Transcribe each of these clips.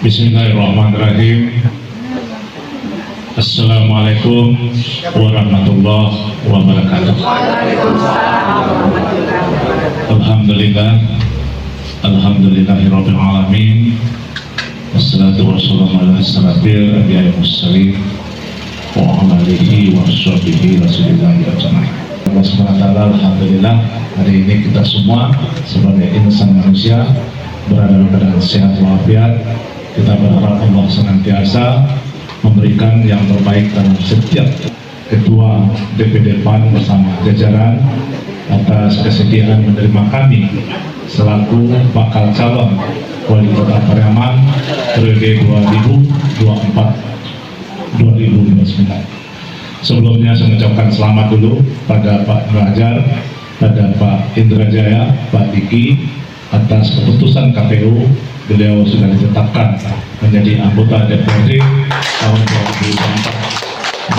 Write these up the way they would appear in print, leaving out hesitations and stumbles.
Bismillahirrahmanirrahim. Assalamualaikum warahmatullahi wabarakatuh. Alhamdulillah, alhamdulillahirabbil alamin. Wassalatu wassalamu ala asyrafil anbiya'i wal mursalin wa ala alihi wa sahbihi rasulillahi ajma'in. Allah SWT, alhamdulillah, hari ini kita semua sebagai insan manusia berada dalam keadaan sehat walafiat. Kita berharap Allah senantiasa memberikan yang terbaik dalam setiap ketua DPD PAN bersama jajaran atas kesediaan menerima kami selaku bakal calon wali kota Pariaman periode 2024-2029. Sebelumnya saya mengucapkan selamat dulu pada Pak Hajar, pada Pak Indrajaya, Pak Diki atas keputusan KPU. Beliau sudah ditetapkan menjadi anggota DPRD tahun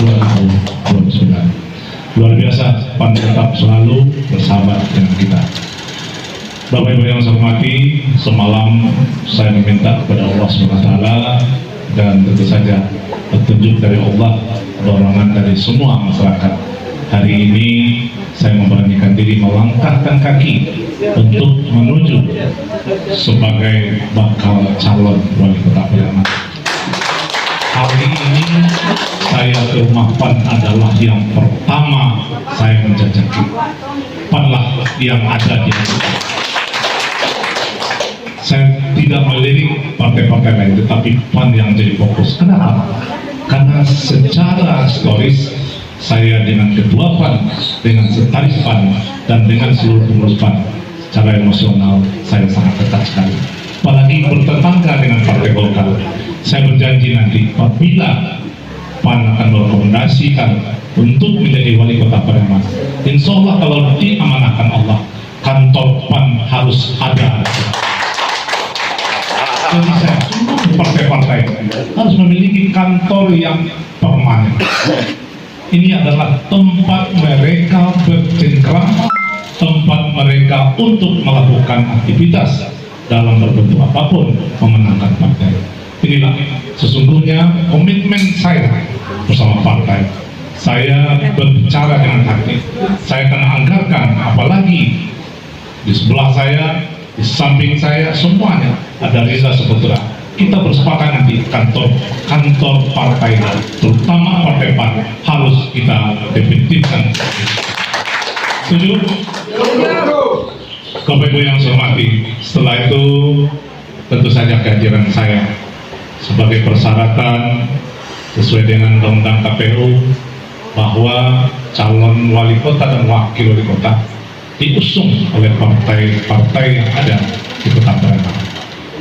2024-2029. Luar biasa, PAN tetap selalu bersahabat dengan kita. Bapak Ibu yang saya hormati, semalam saya meminta kepada Allah SWT dan tentu saja petunjuk dari Allah, dorongan dari semua masyarakat. Hari ini saya memberanikan diri melangkahkan kaki untuk menuju sebagai bakal calon wali kota Pariaman. Hari ini saya ke rumah PAN adalah yang pertama saya menjajaki. PAN lah yang ada di sini. Saya tidak melirik partai-partai lain, tetapi PAN yang jadi fokus. Kenapa? Karena secara historis saya dengan ketua PAN, dengan sekretaris PAN, dan dengan seluruh pengurus PAN, secara emosional saya sangat dekat sekali. Apalagi bertetangga dengan Partai Golkar. Saya berjanji nanti apabila PAN akan merekomendasikan untuk menjadi wali kota Pariaman, insya Allah kalau diamanahkan Allah, kantor PAN harus ada. Jadi saya seluruh partai-partai harus memiliki kantor yang permanen. Ini adalah tempat mereka bercengkrama, tempat mereka untuk melakukan aktivitas dalam berbentuk apapun memenangkan partai. Inilah sesungguhnya komitmen saya bersama partai. Saya berbicara dengan hati. Saya akan anggarkan, apalagi di sebelah saya, di samping saya, semuanya ada Riza Saputra. Kita bersepakat nanti kantor partai, terutama partai PAN, harus kita definitifkan. Setuju? Bapak Ibu yang saya hormati, setelah itu tentu saja kehadiran saya sebagai persyaratan sesuai dengan undang-undang KPU bahwa calon wali kota dan wakil wali kota diusung oleh partai-partai yang ada di kota Pariaman.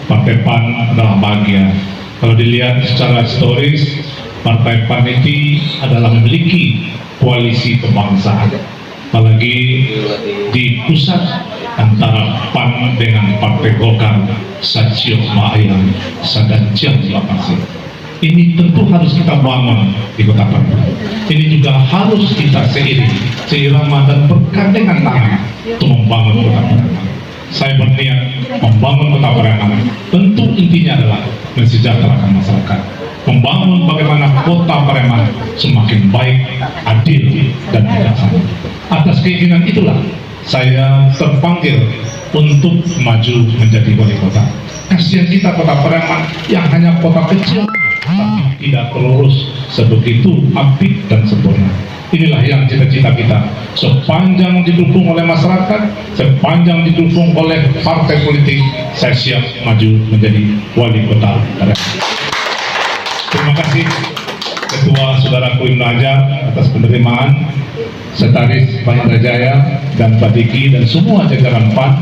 Partai PAN adalah bahagia. Kalau dilihat secara historis, Partai PAN ini adalah memiliki koalisi kebangsaan, apalagi di pusat antara PAN dengan Partai Golkar, Sajiok Ma'ayang, Saganciang Lapasi. Ini tentu harus kita bangun di kota Pariaman. Ini juga harus kita seirama dan bergandengan tangan untuk membangun kota Pariaman. Saya berniat membangun kota Pariaman, tentu intinya adalah mensejahterakan masyarakat, membangun bagaimana kota Pariaman semakin baik, adil, dan bijaksana. Atas keinginan itulah saya terpanggil untuk maju menjadi wali kota. Kasihan kita kota Pariaman yang hanya kota kecil, tapi tidak terurus sebegitu apik dan sempurna. Inilah yang cita-cita kita. Sepanjang didukung oleh masyarakat, sepanjang didukung oleh partai politik, saya siap maju menjadi wali kota Pariaman. Terima kasih Ketua Saudaraku Ibnu Hajar atas penerimaan, Sekretaris Pak Indrajaya dan Pak Diki dan semua jajaran PAN,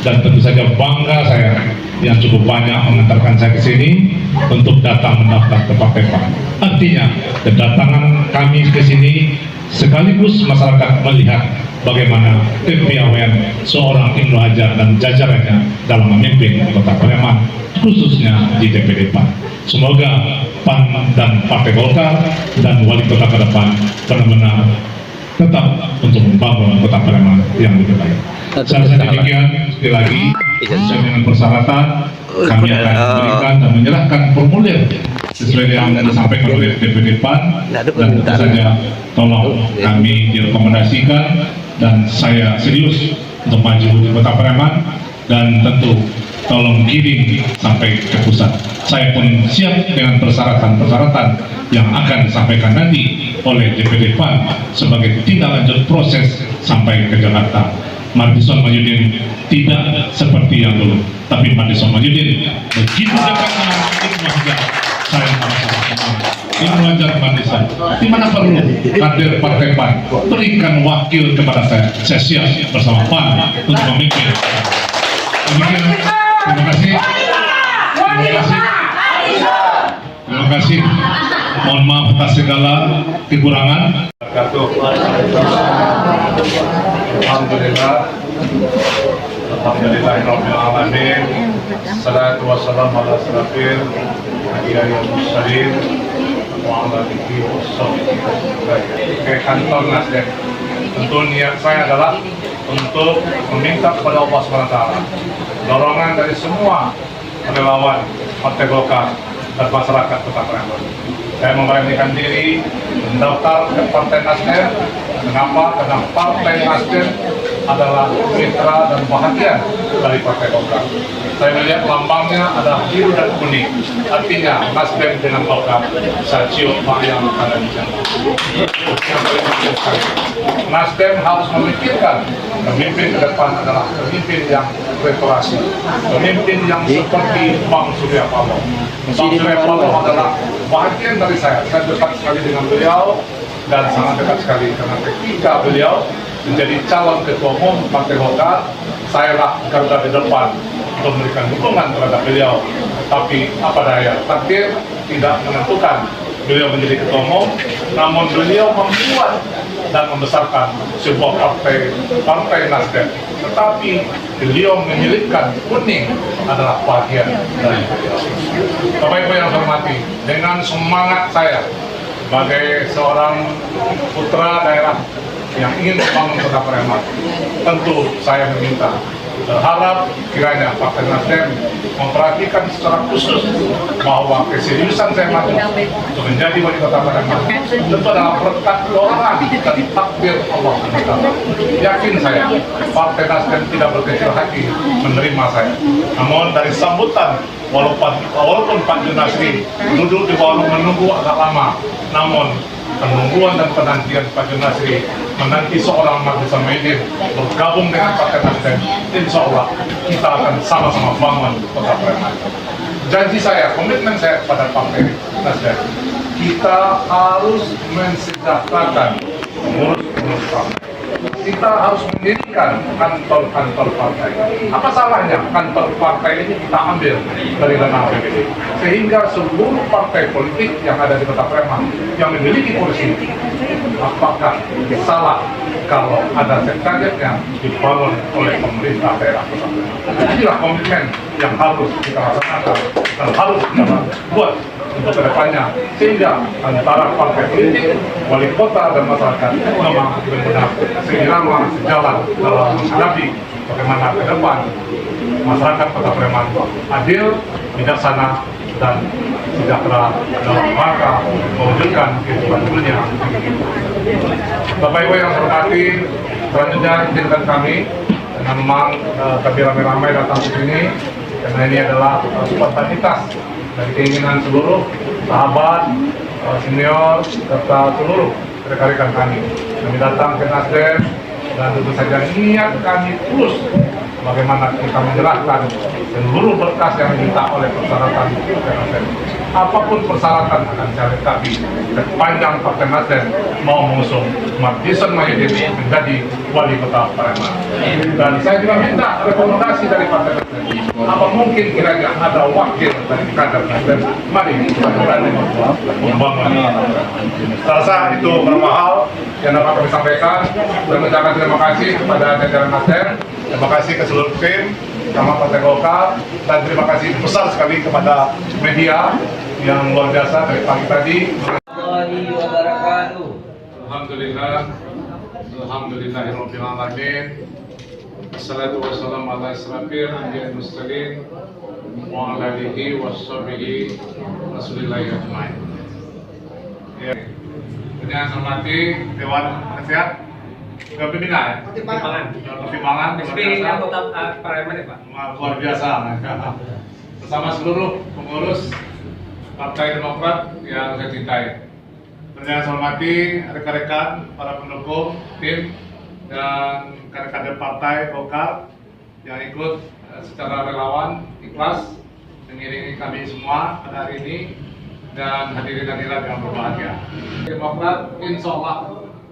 dan tentu saja bangga saya yang cukup banyak mengantarkan saya ke sini untuk datang mendaftar ke Partai PAN. Artinya kedatangan kami ke sini sekaligus masyarakat melihat bagaimana kepiawaian seorang Ibnu Hajar dan jajarannya dalam memimpin kota Pariaman, khususnya di DPD PAN. Semoga PAN dan Partai Golkar dan wali kota ke depan benar-benar tetap untuk membangun kota Pariaman yang lebih baik. Saya demikian, sekali lagi sesuai dengan persyaratan kami akan berikan dan menyerahkan formulir sesuai yang disampaikan oleh DPD PAN, dan tentu saja tolong kami direkomendasikan dan saya serius untuk maju di Kota Pareman, dan tentu tolong kirim sampai ke pusat. Saya pun siap dengan persyaratan-persyaratan yang akan disampaikan nanti oleh DPD PAN sebagai tindak lanjut proses sampai ke Jakarta. Madison Mahyudin tidak seperti yang dulu, tapi Madison Mahyudin begitu dekatnya itu saja saya merasakan. Ini belajar Madison. Di mana perlu kader Partai PAN, berikan wakil kepada saya. Saya siap bersama PAN untuk memimpin. Demikian. Terima kasih. Terima kasih. Terima kasih. Mohon maaf atas segala kekurangan. Alhamdulillah. Alhamdulillahirabbil alamin. Salatu wassalamu ala asrofil anbiya'i wal mursalin wa ala alihi washabbihi. Ke kantor Nasdem. Tentu niat saya adalah untuk meminta kepada Allah SWT dorongan dari semua relawan Partai Golkar dan masyarakat Kota Pareman. Saya memberanikan diri mendaftar ke Partai Nasdem. Kenapa? Karena Partai Nasdem adalah mitra dan bahagian dari Partai Golkar. Saya melihat lambangnya adalah biru dan kuning. Artinya Nasdem dengan Golkar bisa cium yang ada di sana. Nasdem harus memikirkan pemimpin ke depan adalah pemimpin yang reformasi, pemimpin yang seperti Bang Surya Paloh. Bang Surya Paloh adalah bahagian dari saya. Saya dekat sekali dengan beliau dan sangat dekat sekali karena ketika beliau menjadi calon ketua umum Partai Golkar, saya lah garda di depan untuk memberikan dukungan terhadap beliau. Tapi apa daya, takdir tidak menentukan beliau menjadi ketua umum, namun beliau membuat dan membesarkan sebuah partai Nasdem. Tetapi beliau menyelipkan kuning adalah bagian dari beliau. Bapak-Ibu yang saya hormati, dengan semangat saya sebagai seorang putra daerah yang ingin membangun Kota Pareman, tentu saya meminta, berharap kiranya Partai Nasdem memperhatikan secara khusus bahwa keseriusan saya maju untuk menjadi wali Kota Pareman tentu adalah berkat dorongan dan takdir Allah SWT. Yakin saya, Partai Nasdem tidak berkecil hati menerima saya. Namun dari sambutan, walaupun Pak Junasri duduk di warung menunggu agak lama, namun penungguan dan penantian Pak Junasri menanti seorang Madison Mahyudin bergabung dengan Partai Nasdem, insya Allah kita akan sama-sama bangun Kota Pareman. Janji saya, komitmen saya kepada Partai Nasdem, kita harus mensejahterakan pengurus partai. Kita harus mendirikan kantor-kantor partai. Apa salahnya kantor partai ini kita ambil dari dana APBD, sehingga seluruh partai politik yang ada di Kota Pareman yang memiliki kursi, apakah salah kalau ada sekretariatnya dibangun oleh pemerintah daerah Kota Pareman? Inilah komitmen yang harus kita laksanakan dan harus kita buat untuk kedepannya, sehingga antara partai politik, wali kota dan masyarakat memang benar-benar seirama sejalan dalam menghadapi bagaimana ke depan masyarakat Kota Pareman adil, bijaksana dan sejahtera dalam rangka mewujudkan kehidupan dunia. Bapak Ibu yang hormati, selanjutnya izinkan kami dengan memang kami ramai-ramai datang ke sini karena ini adalah spontanitas dan keinginan seluruh sahabat, senior, serta seluruh rekan-rekan kami. Kami datang ke Nasdem dan tentu saja niat kami terus bagaimana kita menyerahkan seluruh berkas yang diminta oleh persyaratan Partai Nasdem. Apapun persyaratan akan saya lengkapi sepanjang Partai Nasdem mau mengusung Madison Mahyudin menjadi wali Kota Pareman. Dan saya juga minta rekomendasi dari Partai Nasdem. Apa mungkin kiranya ada wakil dari kader Nasdem? Mari kita berani membangun. Saya rasa itu beberapa hal yang dapat kami sampaikan, dan mengucapkan terima kasih kepada jajaran Nasdem, terima kasih ke seluruh tim sama Partai Golkar, dan terima kasih besar sekali kepada media yang luar biasa dari pagi tadi. Alhamdulillah, alhamdulillahirabbil alamin. Assalatu wassalamu ala asrafil anbiya'i wal mursalin wa ala alihi washabihi rasulillahi ajmain. Ya. Dengan hormati Dewan Nasihat Pembina ya? Pertimbangan anggota parlemen ya Pak? luar biasa. Bersama seluruh pengurus Partai Demokrat yang saya cintai. Dengan saya hormati rekan-rekan, para pendukung, tim, dan kader-kader partai Golkar yang ikut secara relawan, ikhlas mengiringi kami semua pada hari ini dan hadirin-hadirat yang berbahagia. Demokrat insya Allah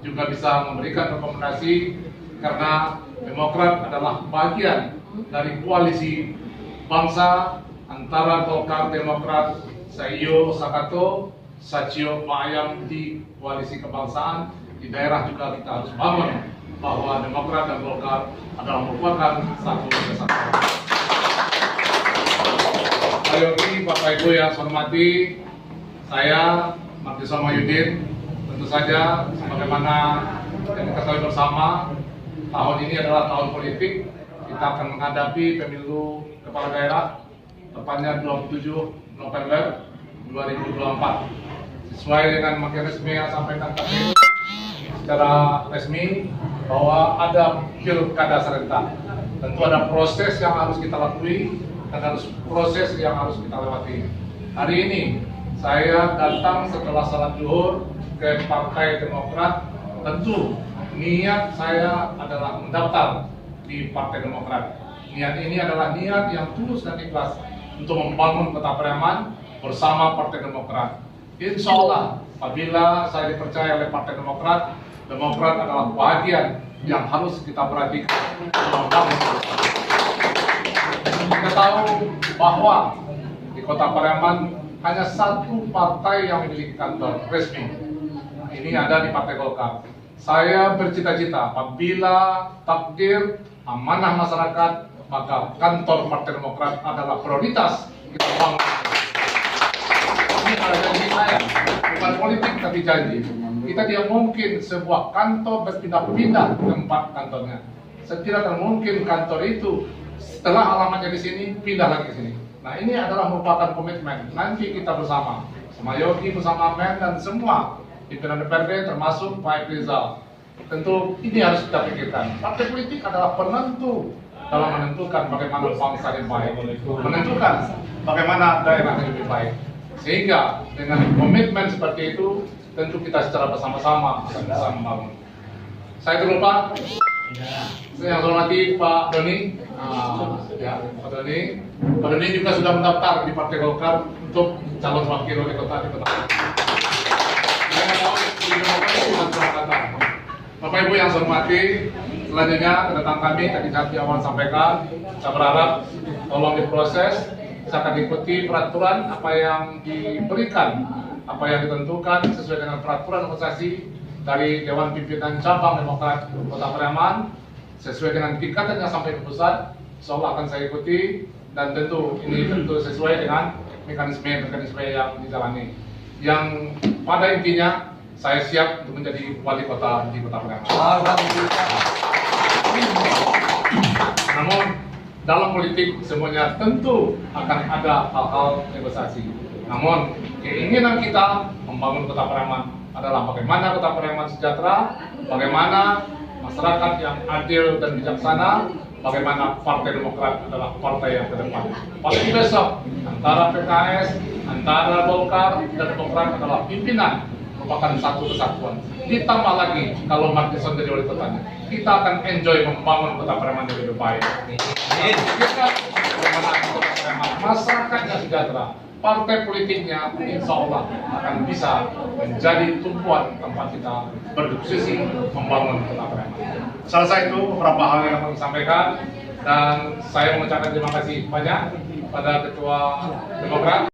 juga bisa memberikan rekomendasi karena Demokrat adalah bagian dari koalisi bangsa antara Golkar, Demokrat, Saiyo, Sakato, Sacio, Mayang di koalisi kebangsaan. Di daerah juga kita harus bangun bahwa Demokrat dan Golkar adalah merupakan satu kesatuan. Ayoki, Bapak Ibu yang saya hormati, saya Martison Mahyudin, tentu saja sebagaimana yang diketahui bersama, tahun ini adalah tahun politik. Kita akan menghadapi pemilu kepala daerah tepatnya 27 November 2024. Sesuai dengan mekanisme yang disampaikan KPU secara resmi bahwa ada pilkada serentak. Tentu ada proses yang harus kita lalui dan harus proses yang harus kita lewati. Hari ini saya datang setelah salat zuhur ke Partai Demokrat. Tentu niat saya adalah mendaftar di Partai Demokrat. Niat ini adalah niat yang tulus dan ikhlas untuk membangun Kota Pariaman bersama Partai Demokrat. Insya Allah, apabila saya dipercaya oleh Partai Demokrat, Demokrat adalah bagian yang harus kita perhatikan untuk membangun. Kita tahu bahwa di Kota Pariaman hanya satu partai yang memiliki kantor resmi. Ini ada di Partai Golkar. Saya bercita-cita apabila takdir amanah masyarakat, maka kantor Partai Demokrat adalah prioritas kita bangun. Ini adalah janji saya, bukan politik tapi janji. Kita tidak mungkin sebuah kantor berpindah-pindah tempat kantornya. Tidak mungkin kantor itu setelah alamatnya di sini pindah lagi ke sini. Nah, ini adalah merupakan komitmen. Nanti kita bersama Yogi, bersama Men dan semua pimpinan DPRD termasuk Pak Rizal. Tentu ini harus kita pikirkan. Partai politik adalah penentu dalam menentukan bagaimana bangsa yang baik, menentukan bagaimana daerah yang lebih baik. Sehingga dengan komitmen seperti itu, tentu kita secara bersama-sama bisa membangun. Saya terlupa, saya hormati Pak Doni. Pak Doni juga sudah mendaftar di Partai Golkar untuk calon wakil wali kota di Kota. Bapak Ibu yang saya hormati, selanjutnya kedatangan kami tadi saat di awal sampaikan, saya berharap tolong diproses, saya akan ikuti peraturan apa yang diberikan, apa yang ditentukan sesuai dengan peraturan organisasi dari Dewan Pimpinan Cabang Demokrat Kota Pariaman, sesuai dengan tingkatannya sampai ke pusat. Insya Allah akan saya ikuti dan tentu ini tentu sesuai dengan mekanisme yang dijalani. Yang pada intinya saya siap untuk menjadi wali kota di Kota Pariaman. Namun dalam politik semuanya tentu akan ada hal-hal negosiasi. Namun keinginan kita membangun Kota Pariaman adalah bagaimana Kota Pariaman sejahtera, bagaimana masyarakat yang adil dan bijaksana, bagaimana Partai Demokrat adalah partai yang ke depan. Pasti besok antara PKS, antara Golkar dan Demokrat adalah pimpinan merupakan satu kesatuan. Ditambah lagi kalau Martison jadi wali kotanya, kita akan enjoy membangun Kota Pariaman yang lebih baik. Kita bagaimana Kota Pariaman masyarakatnya sejahtera, partai politiknya insya Allah akan bisa menjadi tumpuan tempat kita berdiskusi membangun Kota Pariaman. Selesai itu beberapa hal yang kami sampaikan dan saya mengucapkan terima kasih banyak pada Ketua Demokrat.